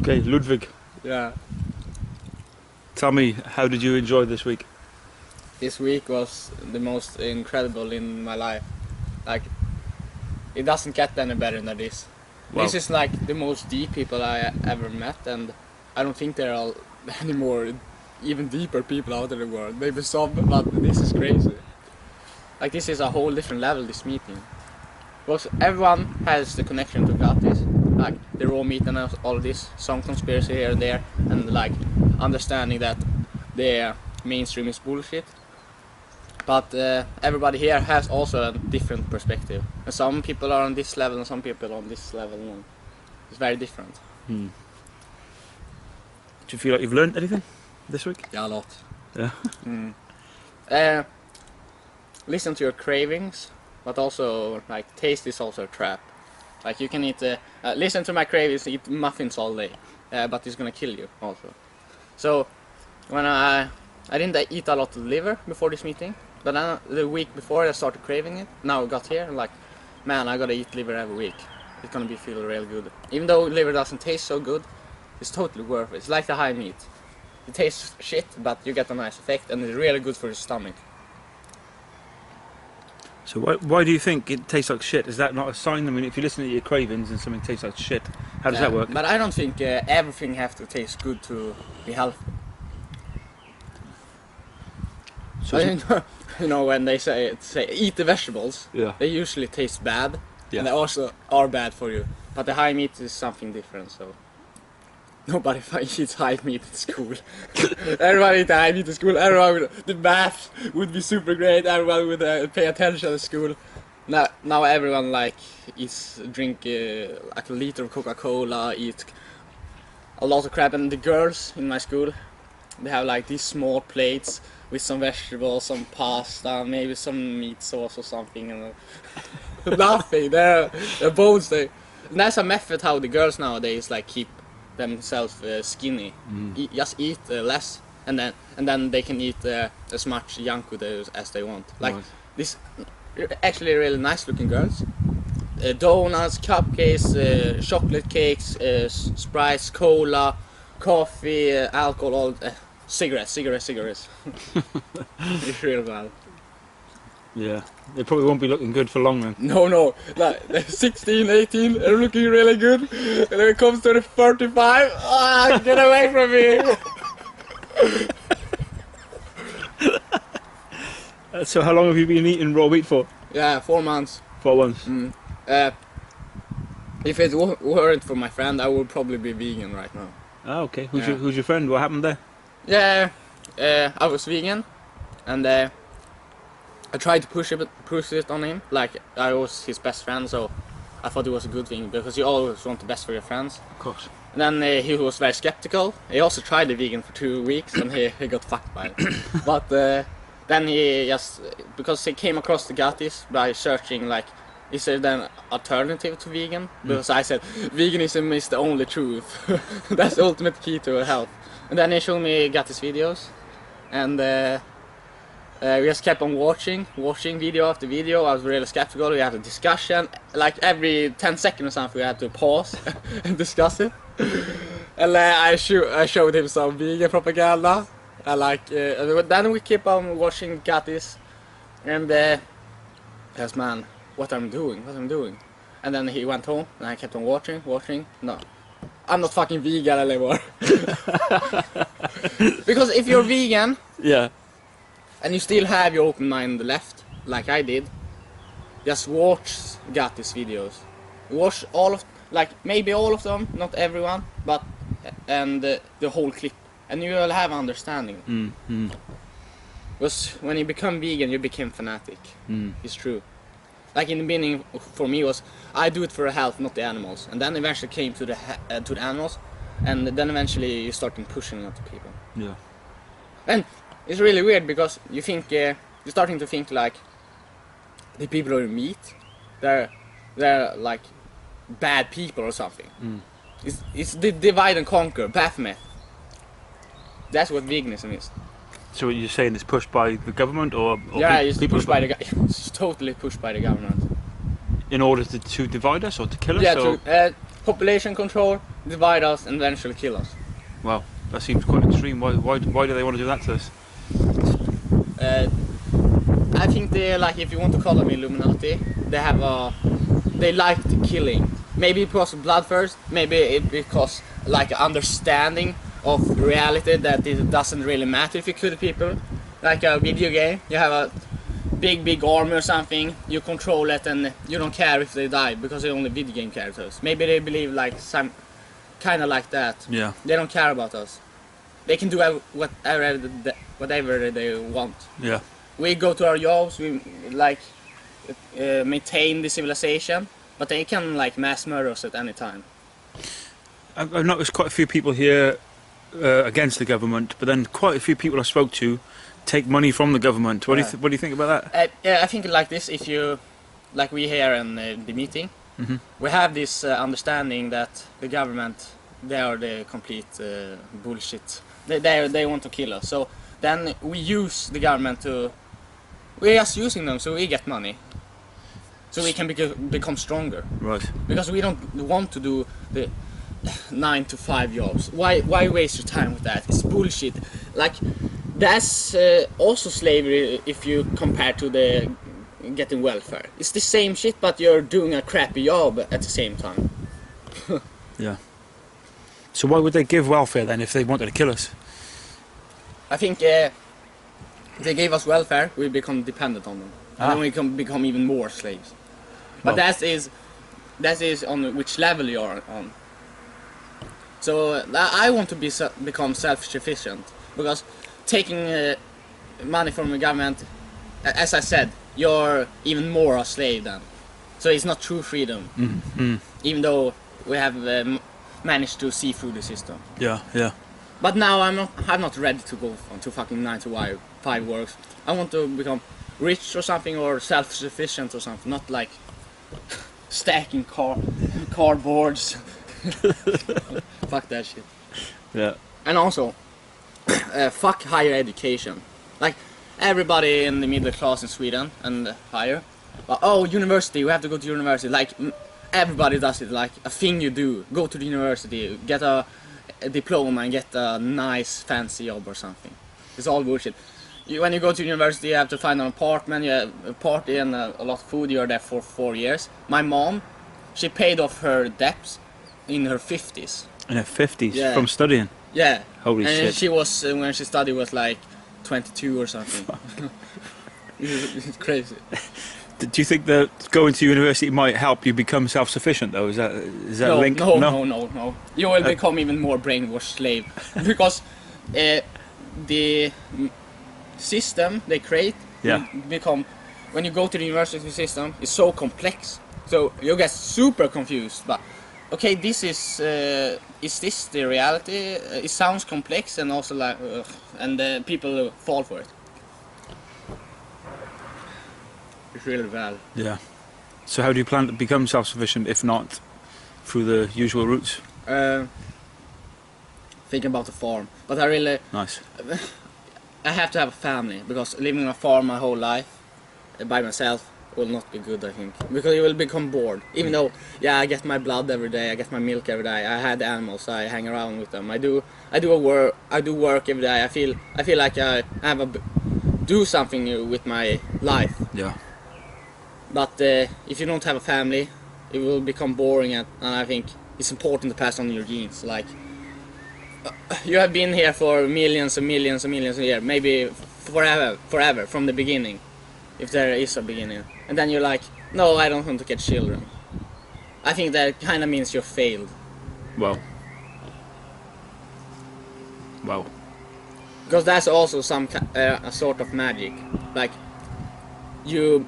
Okay, Ludwig, Yeah. tell me, how did you enjoy this week? This week was the most incredible in my life. Like, it doesn't get any better than this. Wow. This is like the most deep people I ever met, and I don't think there are any more even deeper people out in the world. Maybe some, but this is crazy. Like, this is a whole different level, this meeting. Because everyone has the connection to God. This, like, they're all meeting all this, some conspiracy here and there, and like understanding that the mainstream is bullshit. But everybody here has also a different perspective. And some people are on this level and some people on this level. And it's very different. Do you feel like you've learned anything this week? Yeah, a lot. Yeah. Listen to your cravings, but also like taste is also a trap. Like you can eat, listen to my cravings, eat muffins all day, but it's gonna kill you also. So when I didn't eat a lot of liver before this meeting, but then the week before I started craving it. Now I got here and like, man, I gotta eat liver every week. It's gonna feel real good. Even though liver doesn't taste so good, it's totally worth it. It's like the high meat. It tastes shit, but you get a nice effect, and it's really good for your stomach. So why do you think it tastes like shit? Is that not a sign? I mean, if you listen to your cravings and something tastes like shit, how does that work? But I don't think everything has to taste good to be healthy. So I think, you know, when they say eat the vegetables, yeah. they usually taste bad, Yeah. and they also are bad for you. But the high meat is something different, so nobody eats high meat at school. Everybody eats high meat at school. The math would be super great. Everyone would pay attention at school. Now everyone like drink like a liter of Coca-Cola, eat a lot of crap, and the girls in my school, they have like these small plates with some vegetables, some pasta, maybe some meat sauce or something, and nothing. They're bones. And that's a method how the girls nowadays like keep themselves skinny. Just eat less, and then they can eat as much junk food as they want. Like Right. this, actually really nice looking girls. Donuts, cupcakes, chocolate cakes, Sprites, cola, coffee, alcohol, all cigarettes. It's real bad. Yeah. They probably won't be looking good for long then. No, like they're 16, 18, they're looking really good. And when it comes to the 35, get away from me! So how long have you been eating raw meat for? Yeah, 4 months. 4 months. If it weren't for my friend, I would probably be vegan right now. Ah, okay. Who's Yeah. your friend? What happened there? Yeah, I was vegan, and I tried to push it on him. Like I was his best friend, so I thought it was a good thing because you always want the best for your friends. Of course. And then he was very skeptical. He also tried the vegan for 2 weeks, and he got fucked by it. But then he just, because he came across the gutties by searching like, is there an alternative to vegan? Because I said veganism is the only truth. That's the ultimate key to health. And then he showed me Gutties videos, and we just kept on watching video after video. I was really skeptical. We had a discussion, like every 10 seconds or something we had to pause and discuss it. And I showed him some vegan propaganda. And then we keep on watching Gutties, and yes man, what I'm doing. And then he went home, and I kept on watching. No, I'm not fucking vegan anymore. Because if you're vegan, Yeah. and you still have your open mind left, like I did, just watch Gutties videos. Watch maybe all of them, not everyone, but the whole clip, and you will have understanding. Because when you become vegan, you become fanatic. It's true. Like in the beginning, for me was I do it for the health, not the animals, and then eventually came to the animals, and then eventually you start pushing it to people. Yeah. And it's really weird because you think you're starting to think like the people who meet, they're like bad people or something. It's the divide and conquer, Baphomet. That's what veganism is. So what you're saying it's pushed by the government or Yeah, it's people pushed by the it's totally pushed by the government. in order to divide us or to kill us? Yeah, or? population control, divide us, and eventually kill us. Wow, that seems quite extreme. Why do they want to do that to us? I think they like, if you want to call them Illuminati, they like the killing. Maybe because of blood first, maybe it because like understanding of reality that it doesn't really matter if you kill people. Like a video game, you have a big army or something, you control it and you don't care if they die because they're only video game characters. Maybe they believe like some kind of like that. Yeah. They don't care about us. They can do whatever they want. Yeah. We go to our jobs, we like maintain the civilization, but they can like mass murder us at any time. I've noticed quite a few people here against the government, but then quite a few people I spoke to take money from the government. What do you think about that? Yeah, I think like this. If you, like we here in the meeting, we have this understanding that the government, they are the complete bullshit. They want to kill us. So then we use the government to. We're just using them so we get money. So we can become stronger. Right. Because we don't want to do the 9 to 5 jobs. Why waste your time with that? It's bullshit. Like that's also slavery if you compare to the getting welfare. It's the same shit, but you're doing a crappy job at the same time. Yeah. So why would they give welfare then if they wanted to kill us? I think if they gave us welfare, we become dependent on them, and then we can become even more slaves. But that is on which level you are on. So I want to become self-sufficient, because taking money from the government, as I said, you're even more a slave then. So it's not true freedom, even though we have managed to see through the system. Yeah, yeah. But now I'm not ready to go to fucking 9 to 5 works. I want to become rich or something, or self-sufficient or something, not like stacking cardboards. Fuck that shit. Yeah. And also, fuck higher education. Like everybody in the middle class in Sweden and higher. Oh, university, we have to go to university. Like everybody does it. Like a thing you do. Go to the university, get a diploma, and get a nice fancy job or something. It's all bullshit. When you go to university, you have to find an apartment, you have a party and a lot of food. You're there for 4 years. My mom, she paid off her debts in her 50s. In her 50s? Yeah. From studying? Yeah. Holy shit. And she was, when she studied, was like 22 or something. It's crazy. Do you think that going to university might help you become self-sufficient though? Is that a link? No. You will become even more brainwashed slave. Because the system they create will become, when you go to the university system, it's so complex. So you get super confused. But okay, this is this the reality? It sounds complex, and also like, and people fall for it. It's really bad. Yeah. So how do you plan to become self-sufficient if not through the usual routes? Thinking about the farm, but I really Nice. I have to have a family, because living on a farm my whole life by myself will not be good, I think, because you will become bored. Even though, yeah, I get my blood every day, I get my milk every day. I had animals, I hang around with them. I do work every day. I feel like I have do something with my life. Yeah. But if you don't have a family, it will become boring, and I think it's important to pass on your genes. Like you have been here for millions and millions and millions of years, maybe forever from the beginning, if there is a beginning. And then you're like, no, I don't want to get children. I think that kind of means you're failed. Wow. Wow. Because that's also some a sort of magic. Like you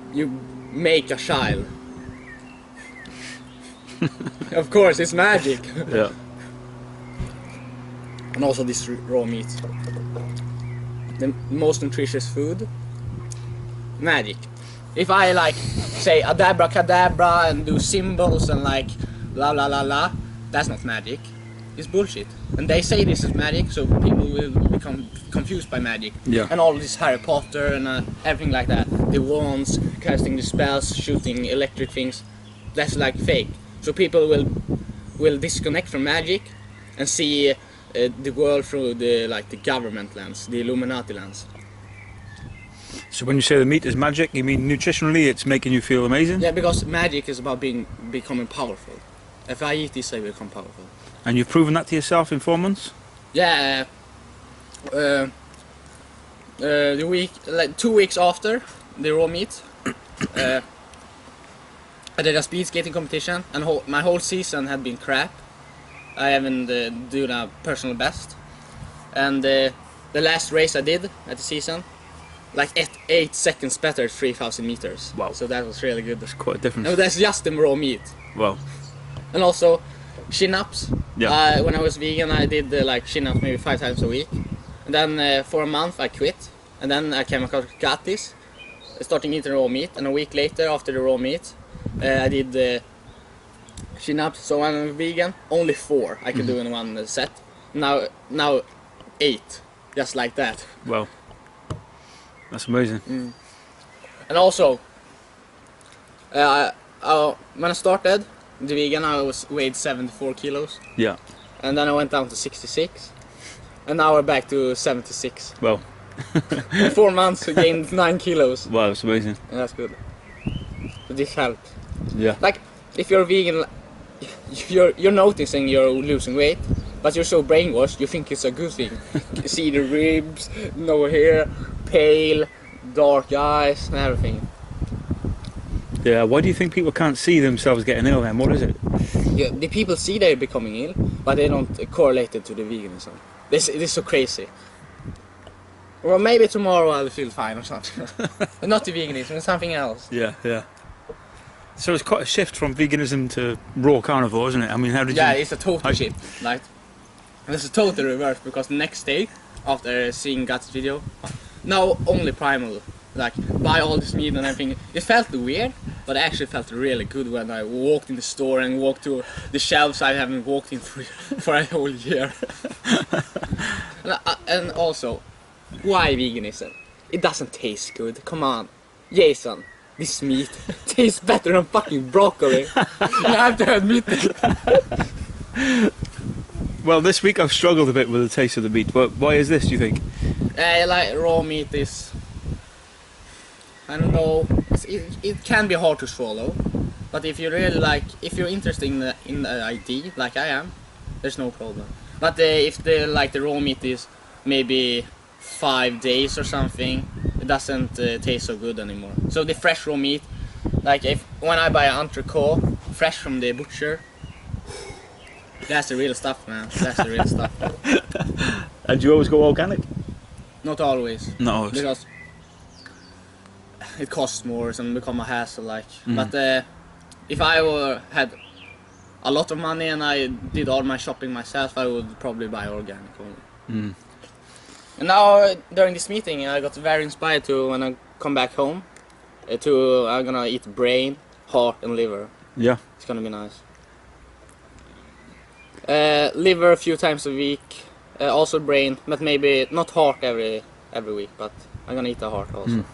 make a child. Of course, it's magic. Yeah. And also this raw meat. The most nutritious food. Magic. If I like say abracadabra and do symbols and like la la la la, that's not magic. It's bullshit. And they say this is magic, so people will become confused by magic. Yeah. And all this Harry Potter and everything like that. The wands, casting the spells, shooting electric things. That's like fake. So people will will disconnect from magic and see the world through the government lens, the Illuminati lens. So when you say the meat is magic, you mean nutritionally it's making you feel amazing? Yeah, because magic is about becoming powerful. If I eat this, I become powerful. And you've proven that to yourself in 4 months? Yeah. The week, 2 weeks after the raw meat, I did a speed skating competition, and my whole season had been crap. I haven't done a personal best, and the last race I did at the season, like 8 seconds better, 3,000 meters. Wow! So that was really good. That's quite a difference. No, that's just the raw meat. Wow. And also chin-ups. Yeah. When I was vegan, I did chin-ups maybe 5 times a week, and then for a month I quit, and then I came across Gatis, starting eating raw meat, and a week later after the raw meat, I did chin-ups. So when I'm vegan, only 4 I could do in one set. Now 8, just like that. Wow. That's amazing. And also, when I started the vegan, I weighed 74 kilos. Yeah. And then I went down to 66. And now we're back to 76. Well. In 4 months I gained 9 kilos. Wow, that's amazing. And that's good. But this helped. Yeah. Like, if you're vegan, you're noticing you're losing weight, but you're so brainwashed, you think it's a good thing. You see the ribs, no hair, pale, dark eyes, and everything. Yeah, why do you think people can't see themselves getting ill then? What is it? Yeah, the people see they're becoming ill, but they don't correlate it to the veganism. This is so crazy. Well, maybe tomorrow I'll feel fine or something. But not the veganism, it's something else. Yeah, yeah. So it's quite a shift from veganism to raw carnivore, isn't it? I mean, how did you... Yeah, it's a total shift. Like, it's a total reverse, because the next day, after seeing Guts' video, now only primal. Like, buy all this meat and everything. It felt weird, but it actually felt really good when I walked in the store and walked to the shelves I haven't walked in for a whole year. And also, why veganism? It doesn't taste good. Come on, Jason. This meat tastes better than fucking broccoli. You have to admit it. Well, this week I've struggled a bit with the taste of the meat. But why is this, do you think? Like, raw meat is... I don't know. It can be hard to swallow. But if you really if you're interested in the idea, like I am, there's no problem. But if the raw meat is maybe 5 days or something, it doesn't taste so good anymore. So the fresh raw meat, like when I buy an entrecôte fresh from the butcher, that's the real stuff, man. That's the real stuff. And do you always go organic? Not always. Not always. Because it costs more and become a hassle, But if I had a lot of money and I did all my shopping myself, I would probably buy organic only. And now during this meeting, I got very inspired to, when I come back home, I'm gonna eat brain, heart, and liver. Yeah. It's gonna be nice. Liver a few times a week, also brain, but maybe not heart every week. But I'm gonna eat the heart also.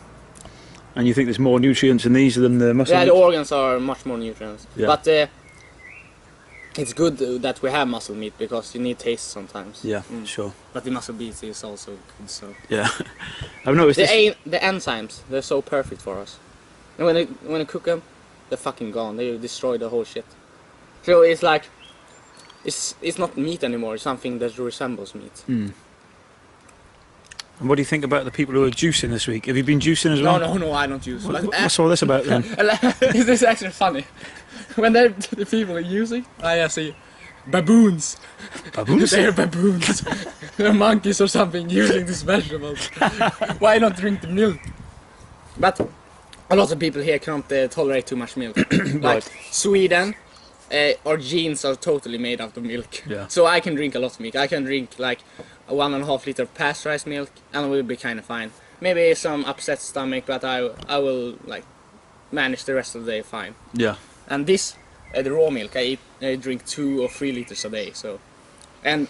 And you think there's more nutrients in these than the muscle? Yeah, meat? the organs are much more nutrients. Yeah. But it's good that we have muscle meat, because you need taste sometimes. Yeah, sure. But the muscle meat is also good. So Yeah. I've noticed the enzymes, they're so perfect for us. And when you cook them, they're fucking gone. They destroy the whole shit. So it's like it's not meat anymore. It's something that resembles meat. And what do you think about the people who are juicing this week? Have you been juicing as well? No, I don't use. What's all this about then? This is actually funny. When the people are using, I see baboons. Baboons? They're baboons. They're monkeys or something using these vegetables. Why not drink the milk? But a lot of people here can't tolerate too much milk. Like Sweden, our genes are totally made out of milk. Yeah. So I can drink a lot of milk. I can drink like 1.5 liter of pasteurized milk, and we'll be kind of fine. Maybe some upset stomach, but I will like manage the rest of the day fine. Yeah. And this, the raw milk, I drink 2 or 3 liters a day. So, and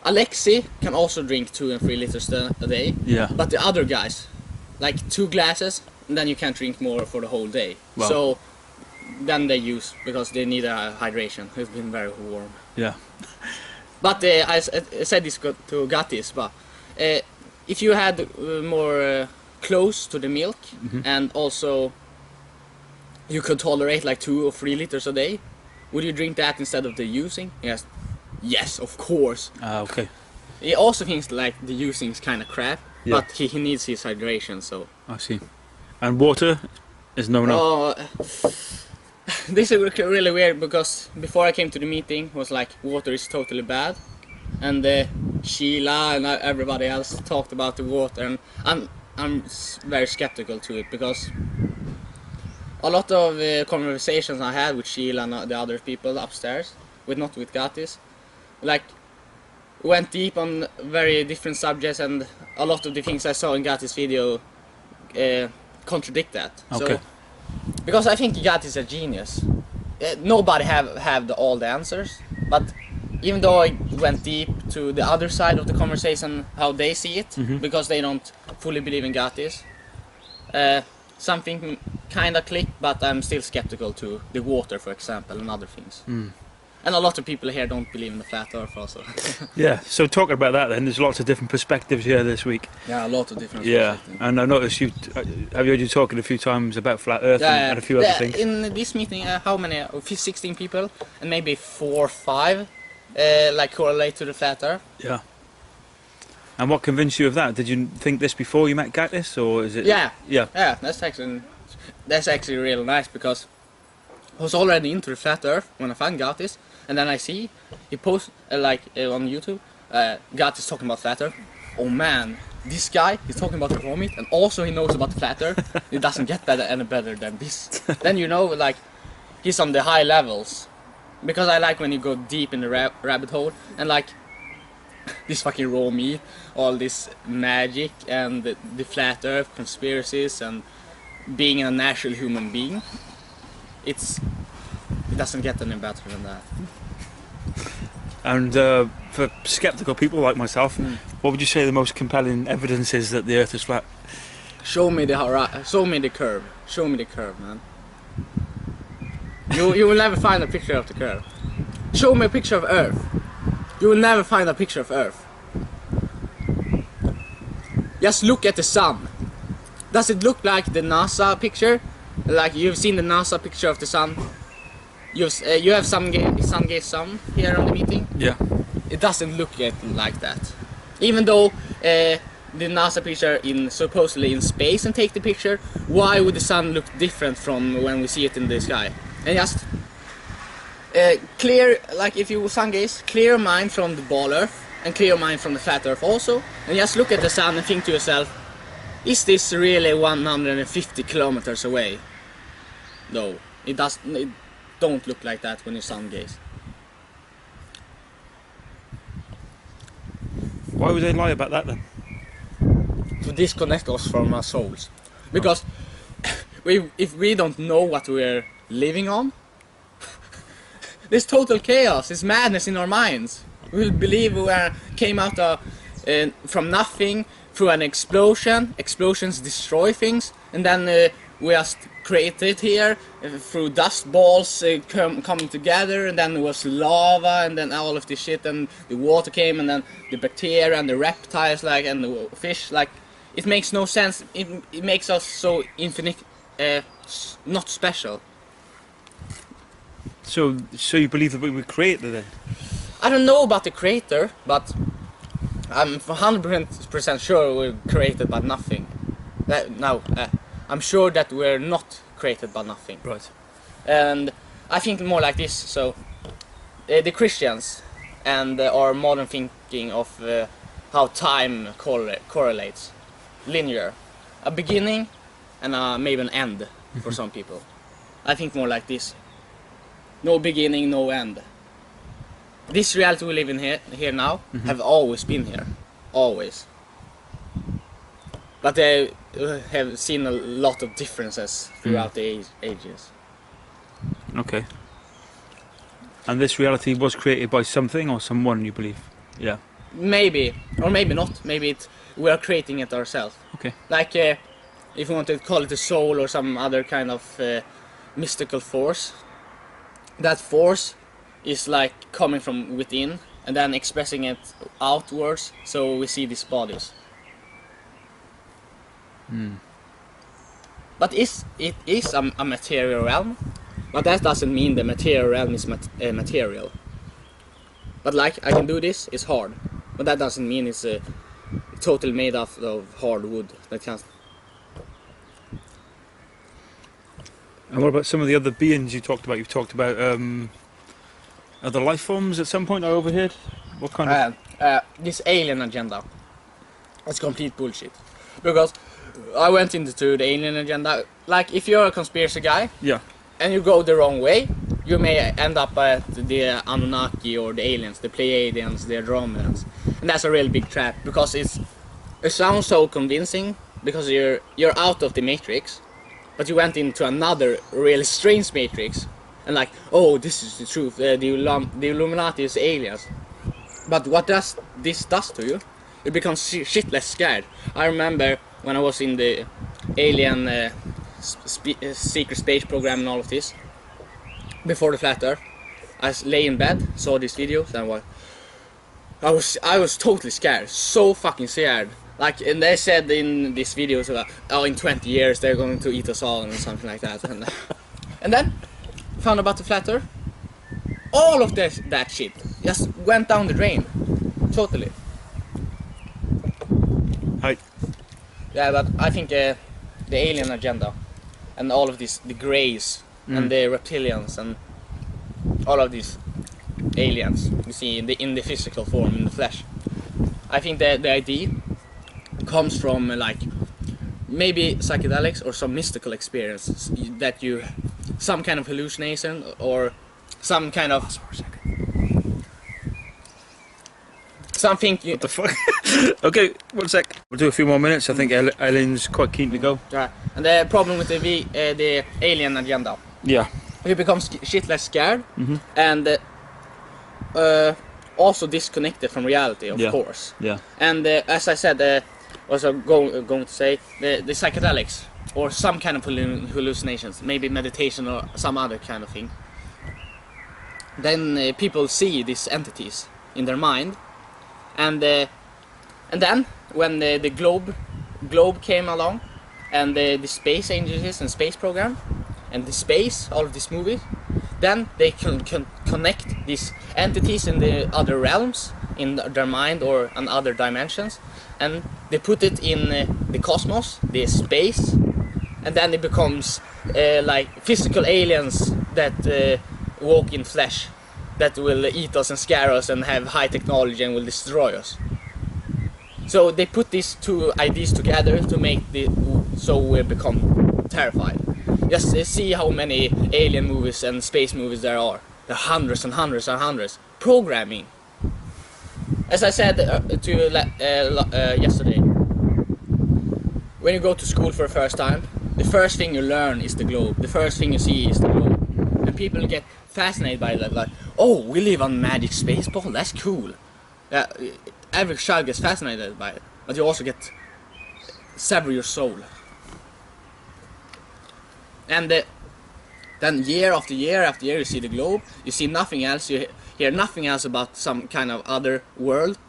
Alexi can also drink 2 and 3 liters a day. Yeah. But the other guys, like 2 glasses, and then you can't drink more for the whole day. Wow. So then they use because they need hydration. It's been very warm. Yeah. But I said this to Gattis, but if you had more close to the milk and also you could tolerate like 2 or 3 liters a day, would you drink that instead of the using? Yes. Yes, of course. Okay. He also thinks like the using is kind of crap, but he needs his hydration, so. I see. And water is no. This is really weird because before I came to the meeting, it was like water is totally bad, and Sheila and everybody else talked about the water, and I'm very skeptical to it because a lot of conversations I had with Sheila and the other people upstairs, not with Gattis, like went deep on very different subjects, and a lot of the things I saw in Gattis' video contradict that. Okay. So, because I think Gattis is a genius. Nobody have all the answers, but even though I went deep to the other side of the conversation, how they see it, because they don't fully believe in Gattis, something kind of clicked, but I'm still skeptical to the water, for example, and other things. And a lot of people here don't believe in the flat earth also. Yeah, so talking about that then, there's lots of different perspectives here this week. Yeah, a lot of different perspectives. And I noticed have heard you talking a few times about flat earth and a few other things. In this meeting, how many? 16 people, and maybe 4 or 5 like correlate to the flat earth. Yeah. And what convinced you of that? Did you think this before you met Gattis, or is it? Yeah. Yeah. Yeah, that's actually really nice because I was already into the flat earth when I found Gattis, and then I see he posts on YouTube, Gattis talking about flat earth. Oh man, this guy he's talking about the vomit, and also he knows about the flat earth. It doesn't get any better than this. Then you know, like, he's on the high levels, because I like when you go deep in the rabbit hole and like this fucking raw meat, all this magic and the flat earth conspiracies and being a natural human being. It doesn't get any better than that. And for skeptical people like myself, what would you say the most compelling evidence is that the Earth is flat? Show me the curve. Show me the curve, man. You will never find a picture of the curve. Show me a picture of Earth. You will never find a picture of Earth. Just look at the sun. Does it look like the NASA picture? Like you've seen the NASA picture of the sun? You have sun here on the meeting? Yeah. It doesn't look like that. Even though the NASA picture supposedly in space and take the picture, why would the sun look different from when we see it in the sky? And just clear, like if you sun gaze, clear your mind from the ball Earth and clear your mind from the flat Earth also, and just look at the sun and think to yourself, is this really 150 kilometers away? No, it don't look like that when you sun gaze. Why would they lie about that then? To disconnect us from our souls. Because if we don't know what we're living on, there's total chaos, it's madness in our minds. We'll believe we came out from nothing through an explosion. Explosions destroy things, and then we just created here through dust balls coming together, and then it was lava, and then all of this shit, and the water came, and then the bacteria and the reptiles, like, and the fish, like, it makes no sense. It makes us so infinite, not special. So you believe that we were created then? I don't know about the creator, but I'm 100% sure we're created by nothing. I'm sure that we're not created by nothing. Right. And I think more like this. So the Christians and our modern thinking of how time correlates, linear, a beginning and maybe an end for some people. I think more like this. No beginning, no end. This reality we live in here now have always been here, always. But they have seen a lot of differences throughout the ages. Okay. And this reality was created by something or someone, you believe? Yeah. Maybe, or maybe not. Maybe we are creating it ourselves. Okay. Like if you want to call it a soul or some other kind of mystical force. That force is like coming from within and then expressing it outwards, so we see these bodies. But it is a material realm, but that doesn't mean the material realm is material. But like, I can do this, it's hard, but that doesn't mean it's totally made of hard wood. That can't. And what about some of the other beings you talked about? You've talked about other life forms at some point I overheard? What kind of... This alien agenda. It's complete bullshit. Because I went into the alien agenda. Like, if you're a conspiracy guy, Yeah. and you go the wrong way, you may end up at the Anunnaki or the aliens, the Pleiadians, the Andromedans. And that's a really big trap, because it sounds so convincing, because you're out of the Matrix, but you went into another really strange Matrix, and like, oh, this is the truth, the Illuminati is aliens. But what this does to you, you become shitless scared. I remember when I was in the alien secret space program and all of this, before the flat earth, I lay in bed, saw these videos, and I was totally scared, so fucking scared. Like, and they said in these videos about, oh, in 20 years they're going to eat us all and something like that. And then found about the flat earth. All of that shit just went down the drain, totally. Hi. Yeah, but I think the alien agenda and all of these, the greys and the reptilians and all of these aliens you see in the physical form, in the flesh. I think that the idea comes from like maybe psychedelics or some mystical experience that you, some kind of hallucination or some kind of something you... What the fuck? Okay, 1 sec. We'll do a few more minutes. I think Ellen's quite keen to go. Yeah, and the problem with the alien agenda, Yeah. you become shitless scared and also disconnected from reality, of course. Yeah. And as I said, was going to say, the psychedelics or some kind of hallucinations, maybe meditation or some other kind of thing. Then people see these entities in their mind, and then when the globe came along, and the space agencies and space program, and the space, all of these movies, then they can connect these entities in the other realms, in their mind or in other dimensions, and they put it in the cosmos, the space, and then it becomes like physical aliens that walk in flesh, that will eat us and scare us and have high technology and will destroy us. So they put these two ideas together to make so we become terrified. Just see how many alien movies and space movies there are. There are hundreds and hundreds and hundreds. Programming. As I said to you yesterday, when you go to school for the first time, the first thing you learn is the globe. The first thing you see is the globe. And people get fascinated by that, like, oh, we live on magic space ball, that's cool. Yeah, every child gets fascinated by it, but you also get sever your soul. And then year after year after year you see the globe, you see nothing else, you hear nothing else about some kind of other world.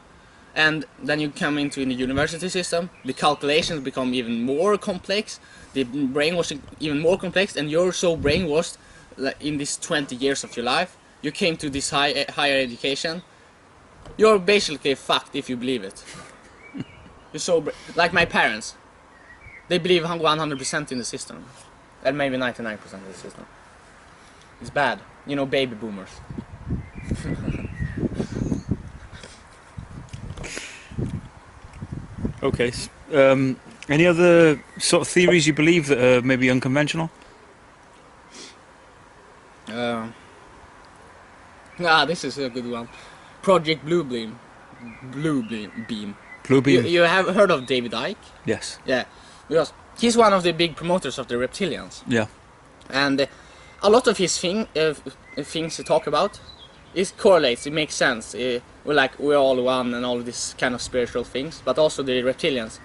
And then you come into the university system, the calculations become even more complex, the brainwashing even more complex, and you're so brainwashed in these 20 years of your life, you came to this higher education, you're basically fucked if you believe it. You're so like my parents, they believe 100% in the system, and maybe 99% of the system. It's bad, you know, baby boomers. Okay. Any other sort of theories you believe that are maybe unconventional? This is a good one. Project Blue Beam. Blue Beam. Blue Beam? You have heard of David Icke? Yes. Yeah, because he's one of the big promoters of the reptilians. Yeah. And a lot of his things to talk about, it correlates, it makes sense. We're all one and all of these kind of spiritual things, but also the reptilians.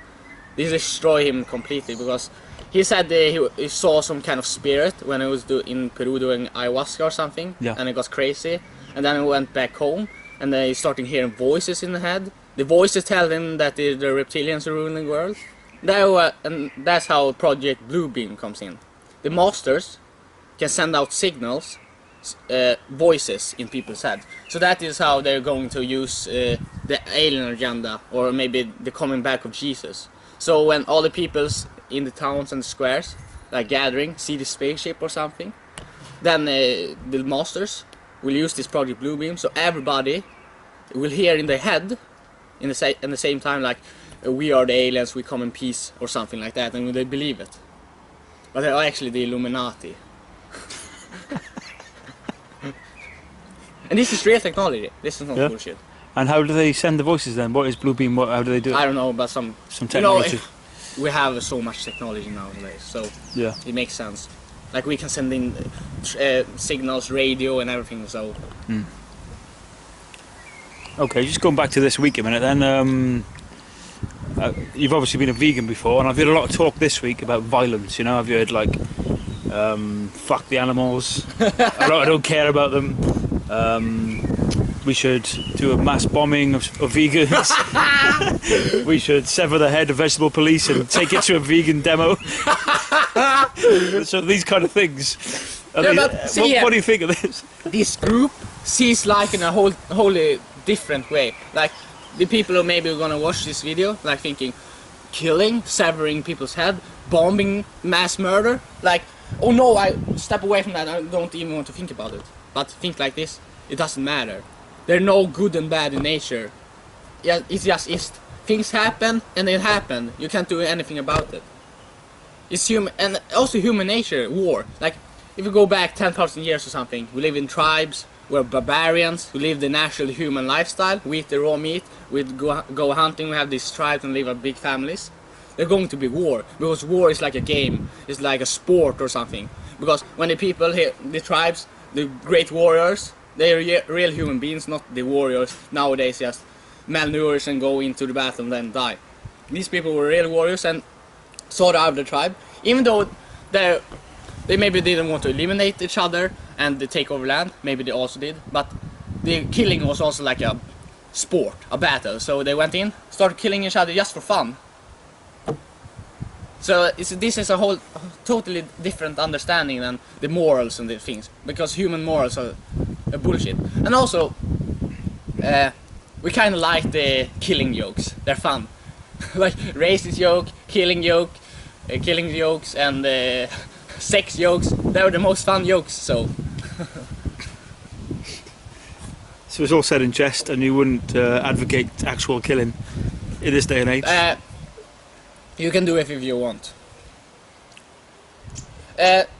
They destroy him completely because he said he saw some kind of spirit when he was in Peru doing ayahuasca or something, and he got crazy, and then he went back home, and then he started hearing voices in the head. The voices tell him that the reptilians are ruling the world. And that's how Project Bluebeam comes in. The masters can send out signals, voices in people's heads. So that is how they're going to use the alien agenda, or maybe the coming back of Jesus. So when all the peoples in the towns and the squares, like gathering, see the spaceship or something, then the masters will use this Project Bluebeam, so everybody will hear in their head, in the same time, like, we are the aliens, we come in peace, or something like that, and they believe it. But they are actually the Illuminati. And this is real technology, this is not bullshit. And how do they send the voices then? What is Bluebeam? How do they do it? I don't know, but some technology. We have so much technology nowadays, so it makes sense. Like we can send in signals, radio and everything, so... Okay, just going back to this week a minute then. You've obviously been a vegan before, and I've heard a lot of talk this week about violence, you know? I've heard like, fuck the animals, I don't care about them, we should do a mass bombing of vegans, we should sever the head of vegetable police and take it to a vegan demo. So these kind of things. What do you think of this? This group sees life in a wholly different way. Like the people who maybe are gonna watch this video, like thinking, killing, severing people's head, bombing, mass murder. Like, oh no, I step away from that. I don't even want to think about it. But think like this: it doesn't matter. There's no good and bad in nature. Yeah, it just is. Things happen and it happened. You can't do anything about it. It's human, and also human nature. War. Like, if you go back 10,000 years or something, we live in tribes. We're barbarians who live the natural human lifestyle. We eat the raw meat, we go hunting, we have these tribes and live our big families. There's going to be war, because war is like a game, it's like a sport or something. Because when the people here, the tribes, the great warriors, they're real human beings, not the warriors nowadays just malnourished and go into the battle and then die. These people were real warriors and sought out the tribe, even though they maybe didn't want to eliminate each other and they take over land, maybe they also did, but the killing was also like a sport, a battle, so they went in, started killing each other just for fun. So this is a whole totally different understanding than the morals and the things, because human morals are bullshit. And also, we kind of like the killing jokes, they're fun. Like racist joke, killing jokes and sex jokes, they're the most fun jokes, so... So it's all said in jest, and you wouldn't advocate actual killing in this day and age? You can do it if you want.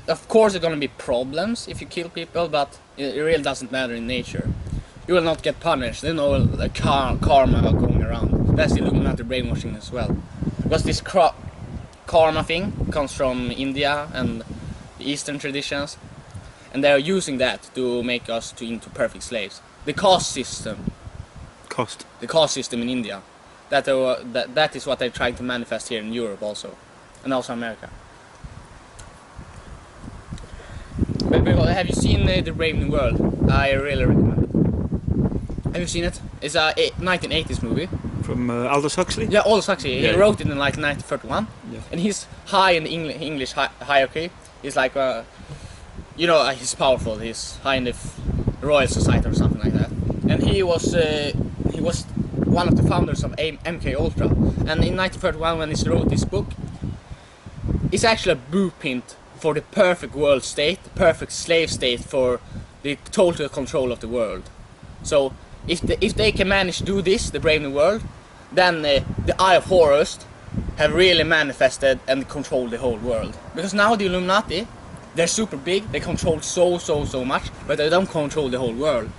Of course there are gonna be problems if you kill people, but it really doesn't matter in nature. You will not get punished, there's no karma going around. That's the Illuminati brainwashing as well. Because this karma thing comes from India and the Eastern traditions, and they are using that to make us into perfect slaves. The caste system. The caste system in India. That is what they're trying to manifest here in Europe also, and also America. But have you seen The Brave New World? I really recommend it. Have you seen it? It's a 1980s movie. From Aldous Huxley? Yeah, Aldous Huxley. Yeah. He wrote it in like 1931. Yeah. And he's high in the English hierarchy. He's like, you know, he's powerful. He's high in the Royal Society or something like that. And he was one of the founders of MK Ultra. And in 1931, when he wrote this book, it's actually a blueprint for the perfect world state, the perfect slave state for the total control of the world. So if they can manage to do this, the Brave New World, then the Eye of Horus have really manifested and controlled the whole world. Because now the Illuminati, they're super big, they control so much, but they don't control the whole world.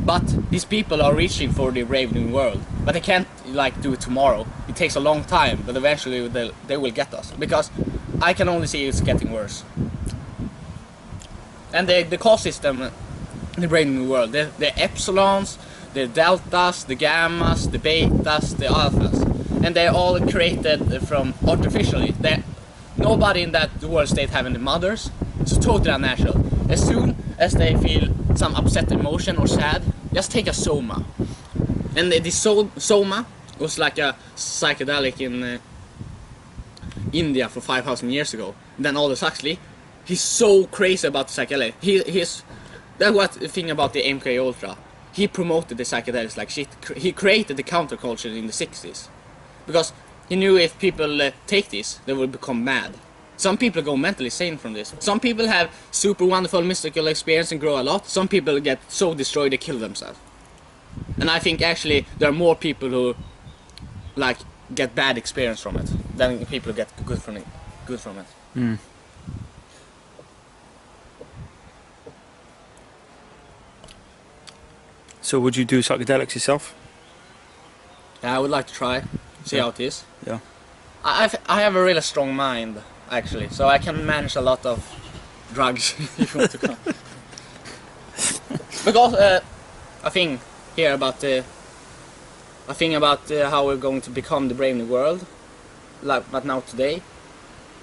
But these people are reaching for the Brave New World, but they can't like do it tomorrow. It takes a long time, but eventually they will get us, because I can only see it's getting worse. And the caste system, the Brave New World, the epsilons, the deltas, the gammas, the betas, the alphas, and they're all created from artificially. Nobody in that world state have any mothers. It's totally unnatural. As soon as they feel some upset emotion or sad, just take a soma. And the soma was like a psychedelic in India for 5,000 years ago. Then Aldous Huxley, he's so crazy about the psychedelic. That's what the thing about the MK Ultra. He promoted the psychedelics like shit. He created the counterculture in the 60s. Because he knew if people take this, they will become mad. Some people go mentally sane from this. Some people have super wonderful mystical experience and grow a lot. Some people get so destroyed they kill themselves. And I think actually there are more people who like get bad experience from it than people who get good from it. Mm. So would you do psychedelics yourself? Yeah, I would like to try, see Yeah. how it is. Yeah. I have a really strong mind actually, so I can manage a lot of drugs if you want to come. Because I think here about how we're going to become the brave new world, like but now today,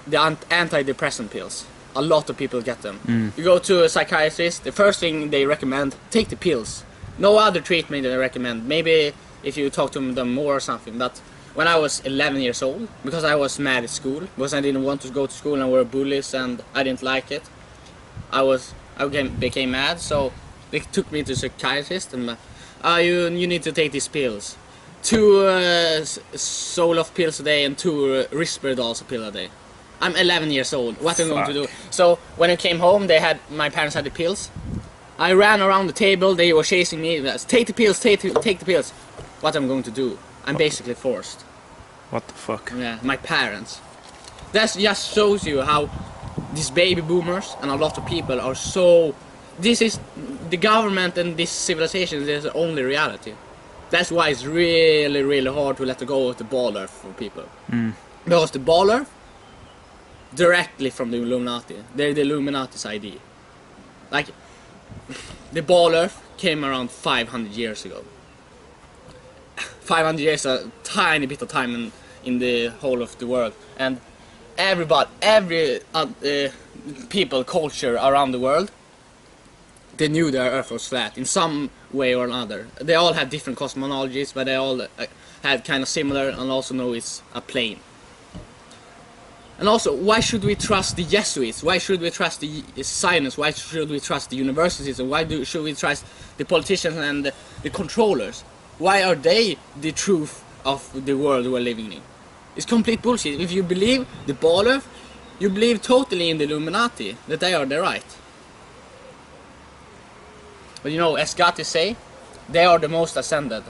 the antidepressant pills. A lot of people get them. Mm. You go to a psychiatrist, the first thing they recommend, take the pills. No other treatment they recommend. Maybe if you talk to them more or something. But when I was 11 years old, because I was mad at school, because I didn't want to go to school and were bullies and I didn't like it, I became mad. So they took me to a psychiatrist and you need to take these pills. 2 Zoloft pills a day and 2 Risperdal pills a day. I'm 11 years old. What am I going to do? So when I came home, my parents had the pills. I ran around the table. They were chasing me. Take the pills. Take the pills. What am I going to do? I'm basically forced. What the fuck? Yeah, my parents. That just shows you how these baby boomers and a lot of people are so. This is the government and this civilization is the only reality. That's why it's really, really hard to let go of the ball earth for people. Mm. Because the ball earth, directly from the Illuminati. They're the Illuminati's ID. Like, the ball earth came around 500 years ago. 500 years is a tiny bit of time in the whole of the world. And every people, culture around the world, they knew the earth was flat in some way or another. They all had different cosmologies, but they all had kind of similar and also know it's a plane. And also, why should we trust the Jesuits? Why should we trust the scientists? Why should we trust the universities? And why should we trust the politicians and the controllers? Why are they the truth of the world we're living in? It's complete bullshit. If you believe the ball earth, you believe totally in the Illuminati, that they are the right. But you know, as Gatti say, they are the most ascended.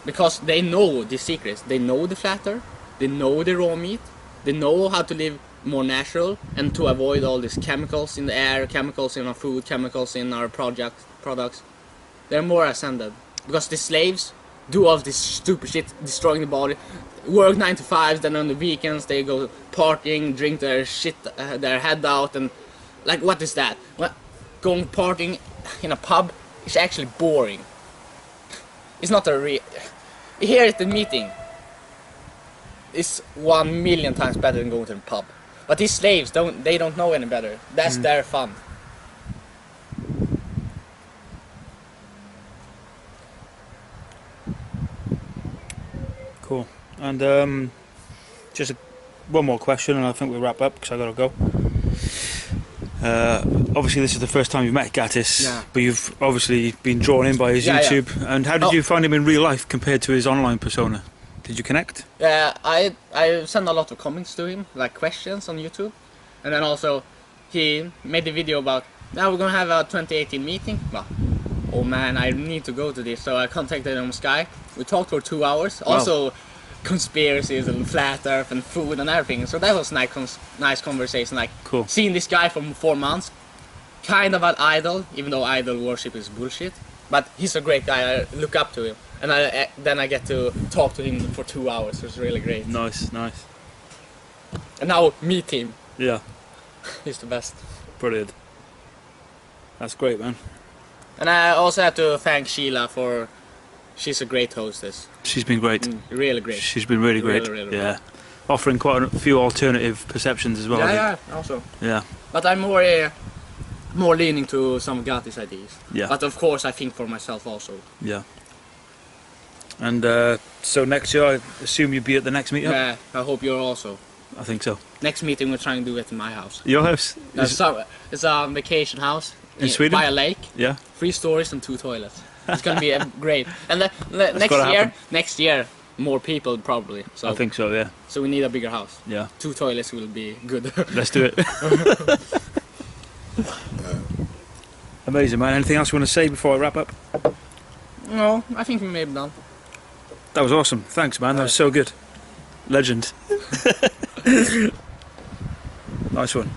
Because they know the secrets. They know the flat earth, they know the raw meat, they know how to live more natural and to avoid all these chemicals in the air, chemicals in our food, chemicals in our products. They're more ascended. Because the slaves do all this stupid shit, destroying the body, work 9 to 5, then on the weekends they go partying, drink their shit, their head out, and like, what is that? Well, going partying in a pub is actually boring. It's not a real. Here at the meeting, it's 1,000,000 times better than going to the pub. But these slaves don't know any better. That's their fun. Cool. And just one more question, and I think we'll wrap up because I gotta go. Obviously, this is the first time you've met Gattis, Yeah. but you've obviously been drawn in by his Yeah, YouTube. And how did you find him in real life compared to his online persona? Did you connect? Yeah, I send a lot of comments to him, like questions on YouTube, and then also he made a video about now we're gonna have a 2018 meeting. Well, oh man, I need to go to this, so I contacted him on Skype. We talked for 2 hours. Wow. Also, conspiracies and flat Earth and food and everything. So that was nice conversation. Like Cool. seeing this guy for 4 months, kind of an idol, even though idol worship is bullshit. But he's a great guy. I look up to him, and then I get to talk to him for 2 hours. It was really great. Nice, nice. And now meet him. Yeah, He's the best. brilliant. That's great, man. And I also have to thank Sheila she's a great hostess. She's been great. Really great. She's been really great. Really, really yeah. offering quite a few alternative perceptions as well. I Yeah, think. yeah, also. Yeah. But I'm more leaning to some of Gati's ideas. Yeah. But of course, I think for myself also. Yeah. And so next year, I assume you'll be at the next meetup? Yeah, I hope you're also. I think so. Next meeting we're trying to do it in my house. Your house? It's a vacation house In Sweden? by a lake. Yeah. 3 stories and 2 toilets. It's gonna be great. And gotta happen. next year, more people probably. So I think so, yeah. So we need a bigger house. Yeah. 2 toilets will be good. Let's do it. Amazing, man. Anything else you want to say before I wrap up? No, I think we may be done. That was awesome. Thanks, man. That was so good. Legend. Nice one.